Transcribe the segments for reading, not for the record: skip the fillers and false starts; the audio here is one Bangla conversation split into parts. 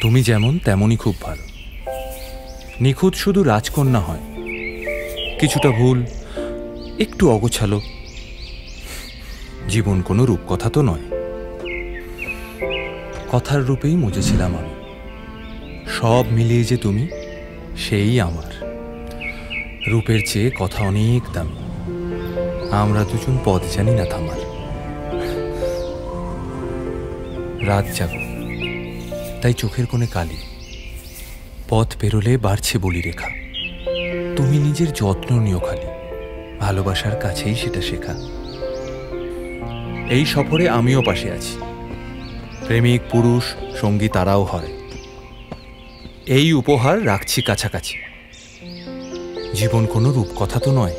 তুমি যেমন তেমনই খুব ভালো। নিখুঁত শুধু রাজকন্যা হয়, কিছুটা ভুল, একটু অগোছালো। জীবন কোনো রূপকথা তো নয়। কথার রূপেই মজেছিলাম আমি। সব মিলিয়ে যে তুমি, সেই আমার। রূপের চেয়ে কথা অনেক দামি। আমরা দুজন পথ জানি না থামার। রাত জাগো, তাই চোখের কোণে কালি। পথ পেরোলে বাড়ছে বলি রেখা। তুমি নিজের যত্ন নিও খালি, ভালোবাসার কাছেই সেটা শেখা। এই সফরে আমিও পাশে আছি। প্রেমিক পুরুষ সঙ্গী তারাও হয়। এই উপহার রাখছি কাছাকাছি। জীবন কোনো রূপকথা তো নয়।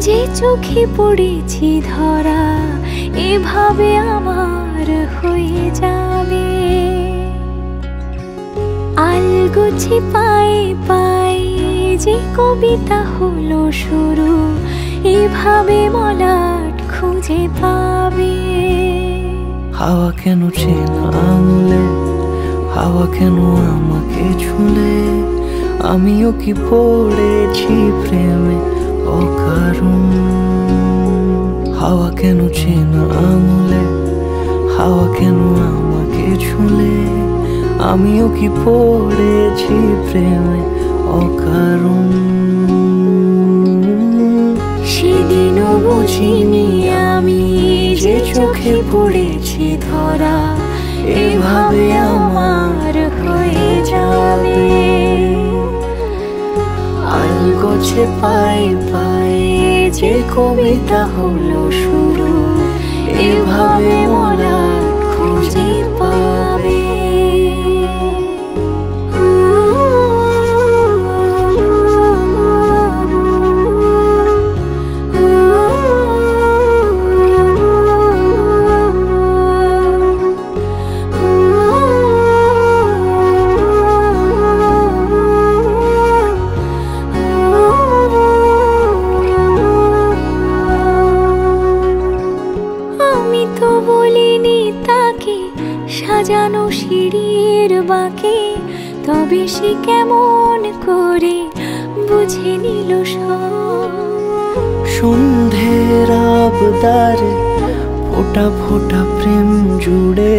যে চোখে পড়েছি ধরা, এভাবে আমার হয়ে যাবে। আলগোছে পায়ে পায়ে যে কবিতা হলো শুরু, এভাবে মলাট খুঁজে পাবে। হাওয়া কেন চেনা আঙুলে, হাওয়া কেন আমাকে ছুলে, আমিও কি পড়েছি প্রেমে অকারণ। হাওয়া কেন চেনা আঙুলে, হাওয়া কেন আমাকে ছুলে, আমিও কি পড়েছি প্রেমে অকারণ। সেদিনও বুঝিনি আমি যে চোখে পড়েছি ধরা, এভাবে আমার হয়ে যাবে। আলগোছে পায়ে পায়ে যে কবিতা হলো শুরু, এভাবে মলাট খুঁজে পাবে। সাজানো সিঁড়ির বাঁকে, তবে সে কেমন করে বুঝে নিল সব। সন্ধ্যের আবদারে ফোঁটা ফোঁটা প্রেম জুড়ে,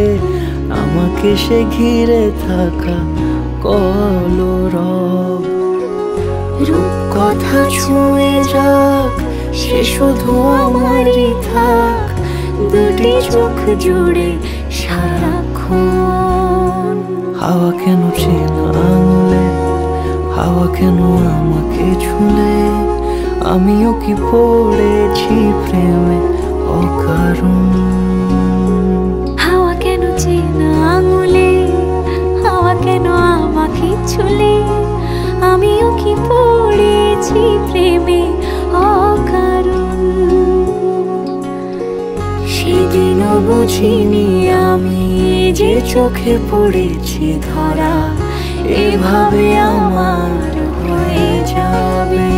আমাকে সে ঘিরে থাকা কলরব। রূপকথা ছুঁয়ে যাক, সে শুধু আমারই থাক, দুটি চোখ জুড়ে সারাক্ষণ। হাওয়া কেন চেনা আঙুলে, হাওয়া কেন আমাকে ছুলে, আমিও কি পড়েছি প্রেমে অকারণ। হাওয়া কেন চেনা আঙুলে, হাওয়া কেন আমাকে ছুলে, আমিও কি পড়েছি প্রেমে অকারণ। সেদিনও বুঝিনি আমি যে চোখে পড়েছি ধরা, এভাবে আমার হয়ে যাবে।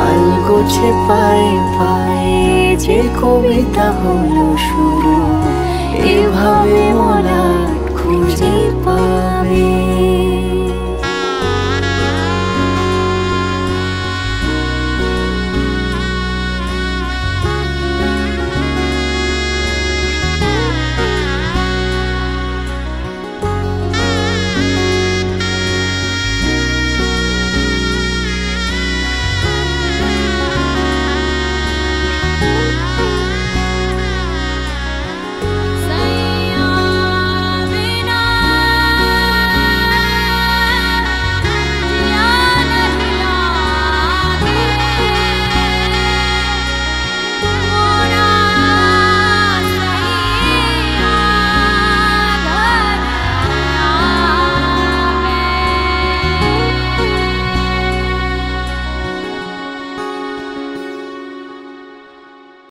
আলগোছে পায়ে পায়ে যে কবিতা হলো শুরু, এভাবে মলাট খুঁজে পাবে।